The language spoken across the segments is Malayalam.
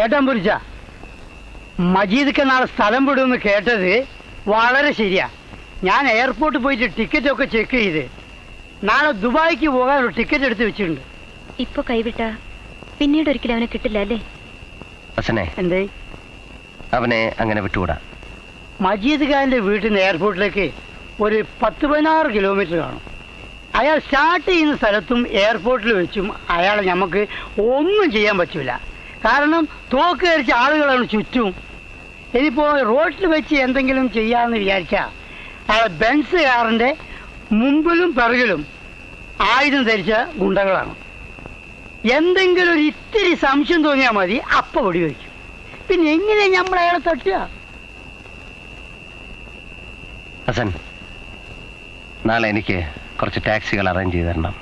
ഏട്ടാൻ പുരിച്ച മജീദൊക്കെ നാളെ സ്ഥലം വിടുമെന്ന് കേട്ടത് വളരെ ശരിയാ. ഞാൻ എയർപോർട്ടിൽ പോയിട്ട് ടിക്കറ്റ് ഒക്കെ ചെക്ക് ചെയ്ത് നാളെ ദുബായിക്ക് പോകാൻ ഒരു ടിക്കറ്റ് എടുത്ത് വെച്ചിട്ടുണ്ട്. ഇപ്പൊ കൈവിട്ട പിന്നീട് ഒരിക്കലും അവനെ കിട്ടില്ല അല്ലേ? എന്തേ അവനെ അങ്ങനെ വിട്ടുകൂടാ. മജീദ് ഖാന്റെ വീട്ടിൽ നിന്ന് എയർപോർട്ടിലേക്ക് ഒരു 10-16 കിലോമീറ്റർ കാണും. അയാൾ സ്റ്റാർട്ട് ചെയ്യുന്ന സ്ഥലത്തും എയർപോർട്ടിൽ വെച്ചും അയാളെ നമുക്ക് ഒന്നും ചെയ്യാൻ പറ്റൂല. കാരണം തോക്ക് ധരിച്ച ആളുകളാണ് ചുറ്റും. ഇനിയിപ്പോൾ റോഡിൽ വെച്ച് എന്തെങ്കിലും ചെയ്യാമെന്ന് വിചാരിച്ചാൽ അയാൾ ബെൻസ് കാറിൻ്റെ മുമ്പിലും പിറകിലും ആയുധം ധരിച്ച ഗുണ്ടകളാണ്. എന്തെങ്കിലും ഒരു ഇത്തിരി സംശയം തോന്നിയാൽ മതി, അപ്പം വെടിവെക്കും. പിന്നെ എങ്ങനെയാ നമ്മൾ അയാളെ തട്ടുക? ഹസൻ, നാളെ എനിക്ക് കുറച്ച് ടാക്സികൾ അറേഞ്ച് ചെയ്ത് തരണം.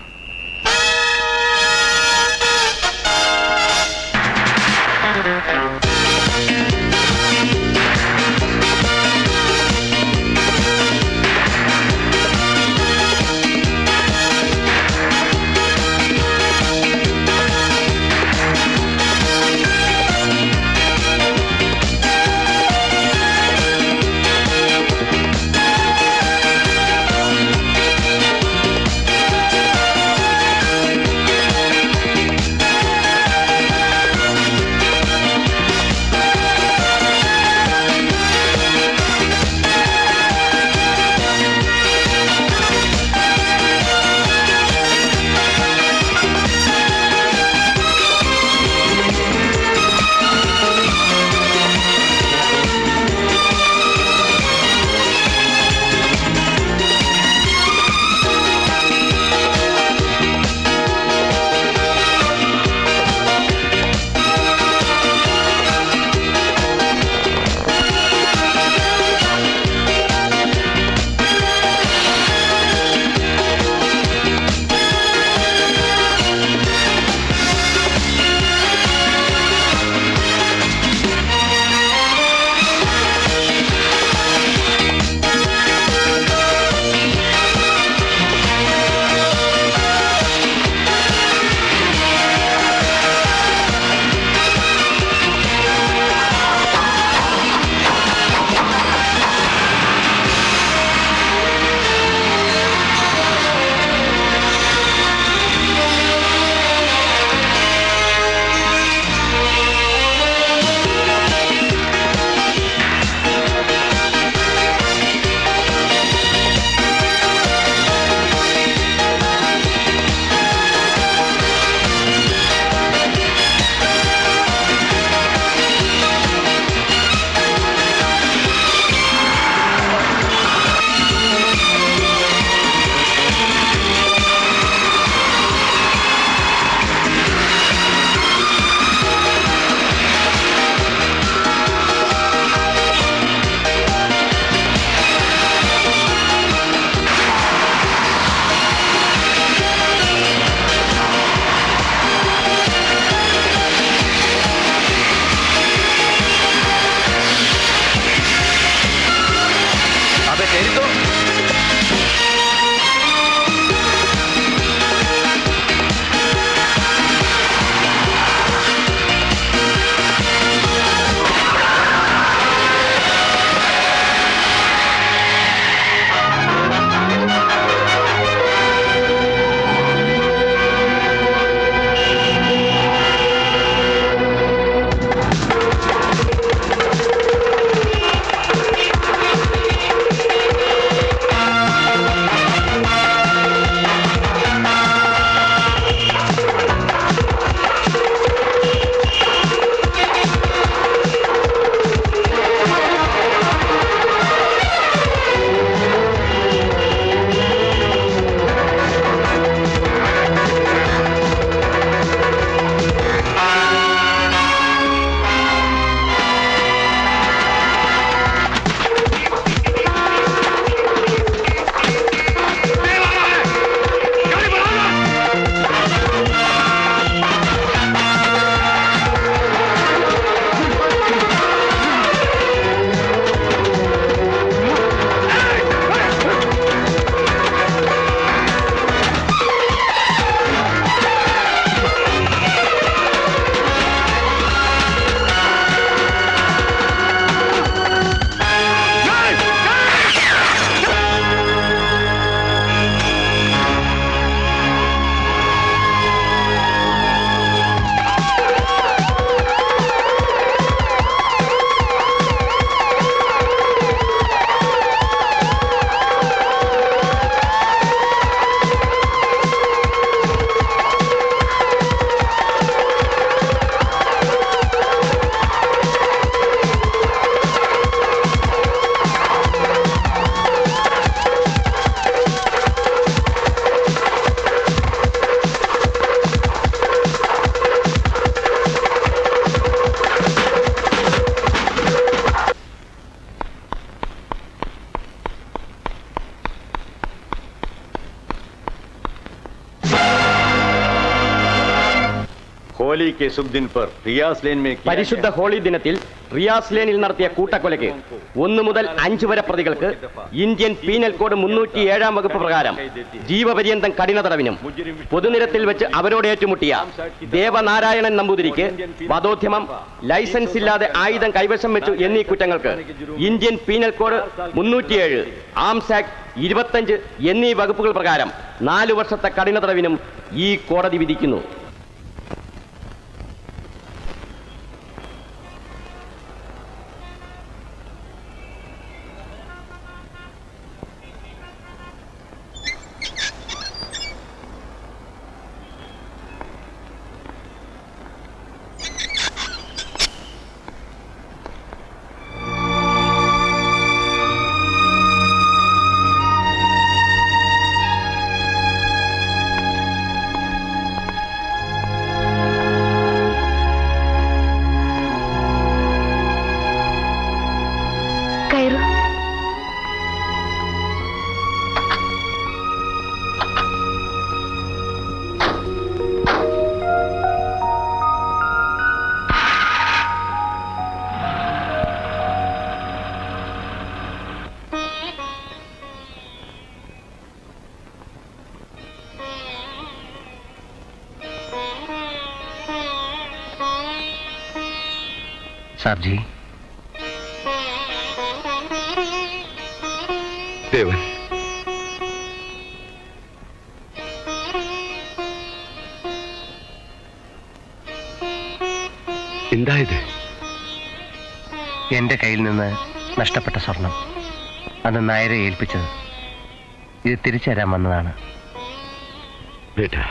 होली के शुभ दिन पर रियाज लेन में പരിശുദ്ധ ഹോളി ദിനത്തിൽ റിയാസ് ലേനിൽ നടത്തിയ കൂട്ടക്കൊലയ്ക്ക് 1 മുതൽ 5 വരെ പ്രതികൾക്ക് ഇന്ത്യൻ പീനൽ കോഡ് 307 വകുപ്പ് പ്രകാരം ജീവപര്യന്തം കഠിന തടവിനും പൊതുനിരത്തിൽ വെച്ച് അവരോട് ഏറ്റുമുട്ടിയ ദേവനാരായണൻ നമ്പൂതിരിക്ക് വധോദ്യമം, ലൈസൻസ് ഇല്ലാതെ ആയുധം കൈവശം വെച്ചു എന്നീ കുറ്റങ്ങൾക്ക് Indian penal code 307, arms act 25 എന്നീ വകുപ്പുകൾ പ്രകാരം 4 വർഷത്തെ കഠിന തടവിനും ഈ കോടതി വിധിക്കുന്നു. साहब जी, देवन, എന്താ ഇത്? എന്റെ കയ്യിൽ നിന്ന് നഷ്ടപ്പെട്ട സ്വർണം അന്ന് നായരെ ഏൽപ്പിച്ചത്. ഇത് തിരിച്ചു തരാൻ വന്നതാണ്. बेटा,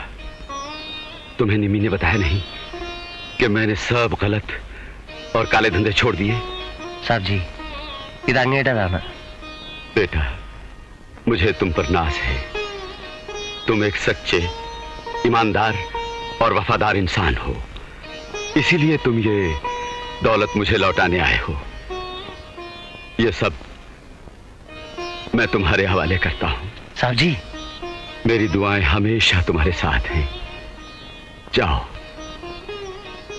तुम्हें निमी ने बताया नहीं कि मैंने सब गलत और काले धंधे छोड़ दिए? साहब जी, ഇത് അങ്ങയുടേതാണ്. बेटा, मुझे तुम पर नाज है. तुम एक सच्चे, ईमानदार और वफादार इंसान हो. इसीलिए तुम ये दौलत मुझे लौटाने आए हो. ये सब मैं तुम्हारे हवाले करता हूं. साहब जी, मेरी दुआएं हमेशा तुम्हारे साथ हैं. जाओ,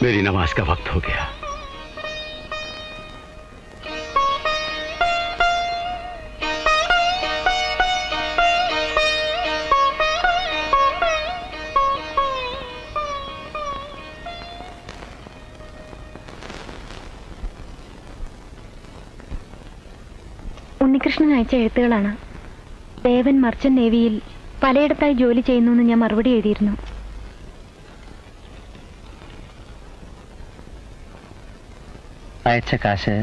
मेरी नमाज का वक्त हो गया. ഉണ്ണികൃഷ്ണൻ അയച്ച എഴുത്തുകളാണ്. ദേവൻ മർച്ചന്റ് നേവിയിൽ പലയിടത്തായി ജോലി ചെയ്യുന്നു ഞാൻ മറുപടി എഴുതിയിരുന്നു. അയച്ച കാശ്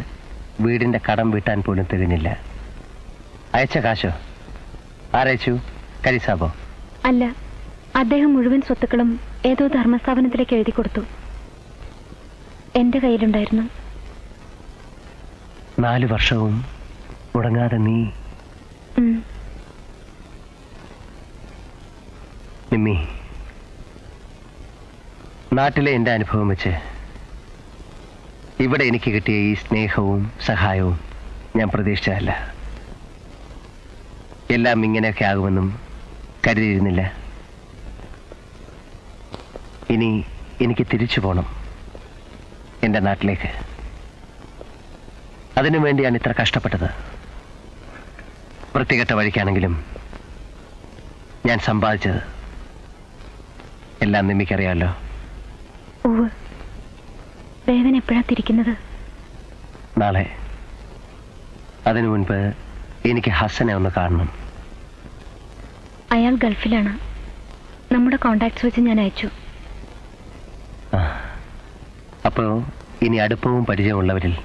വീടിന്റെ കടം വീട്ടാൻ പോലും തികഞ്ഞില്ല. അയച്ച കാശോ? ആരയച്ചു? കരിസാബോ? അല്ല, അദ്ദേഹം മുഴുവൻ സ്വത്തുക്കളും ഏതോ ധർമ്മസ്ഥാപനത്തിലേക്ക് എഴുതി കൊടുത്തു. എന്റെ കയ്യിലുണ്ടായിരുന്നു. 4 വർഷവും മുടങ്ങാതെ നീ നിമ്മി, നാട്ടിലെ എൻ്റെ അനുഭവം വെച്ച് ഇവിടെ എനിക്ക് കിട്ടിയ ഈ സ്നേഹവും സഹായവും ഞാൻ പ്രതീക്ഷിച്ചതല്ല. എല്ലാം ഇങ്ങനെയൊക്കെ ആകുമെന്നും കരുതിയിരുന്നില്ല. ഇനി എനിക്ക് തിരിച്ചു പോകണം എൻ്റെ നാട്ടിലേക്ക്. അതിനു വേണ്ടിയാണ് ഇത്ര കഷ്ടപ്പെട്ടത്. വൃത്തികെട്ട വഴിക്കാണെങ്കിലും ഞാൻ സമ്പാദിച്ചത് എല്ലാം നിമ്മിക്കറിയാമല്ലോ. ദേവൻ എപ്പോഴാ തിരിക്കുന്നത്? നാളെ. അതിനു മുൻപ് എനിക്ക് ഹസനെ ഒന്ന് കാണണം. അയാൾ ഗൾഫിലാണ്. നമ്മുടെ കോണ്ടാക്ട്സ് വെച്ച് ഞാൻ അയച്ചു. അപ്പോ ഇനി അടുപ്പവും പരിചയമുള്ളവരിൽ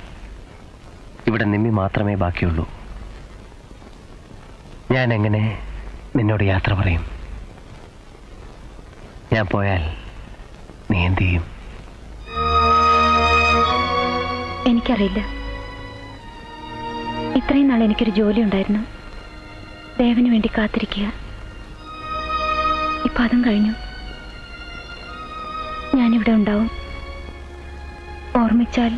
ഇവിടെ നിമ്മി മാത്രമേ ബാക്കിയുള്ളൂ. ഞാൻ എങ്ങനെ നിന്നോട് യാത്ര പറയും? ഞാൻ പോയാൽ നീ എന്ത് ചെയ്യും? എനിക്കറിയില്ല. ഇത്രയും നാൾ എനിക്കൊരു ജോലി ഉണ്ടായിരുന്നു. ദേവന് വേണ്ടി കാത്തിരിക്കുക. ഇപ്പൊ അതും കഴിഞ്ഞു. ഞാനിവിടെ ഉണ്ടാവും. ഓർമ്മിച്ചാൽ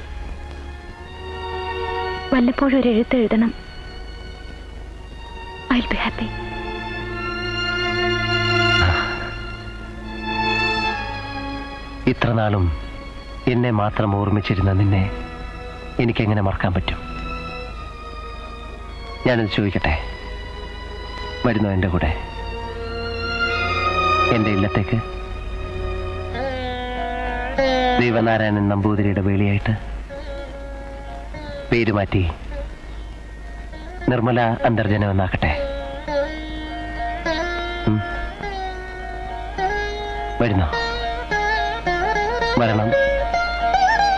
വല്ലപ്പോഴും ഒരു എഴുത്ത് എഴുതണം. I'll be happy. ഇത്ര നാളും എന്നെ മാത്രം ഓർമ്മിച്ചിരുന്ന നിന്നെ എനിക്കെങ്ങനെ മറക്കാൻ പറ്റും? ഞാനത് ചോദിക്കട്ടെ, വരുന്നോ എൻ്റെ കൂടെ എൻ്റെ ഇല്ലത്തേക്ക്? ദേവനാരായണൻ നമ്പൂതിരിയുടെ വേളിയായിട്ട് പേര് മാറ്റി നിർമ്മല അന്തർജനം എന്നാക്കട്ടെ. വരുന്നോ? വരണം,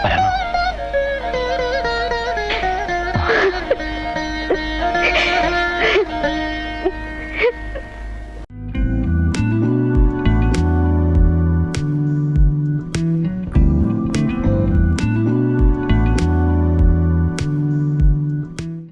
വരണം.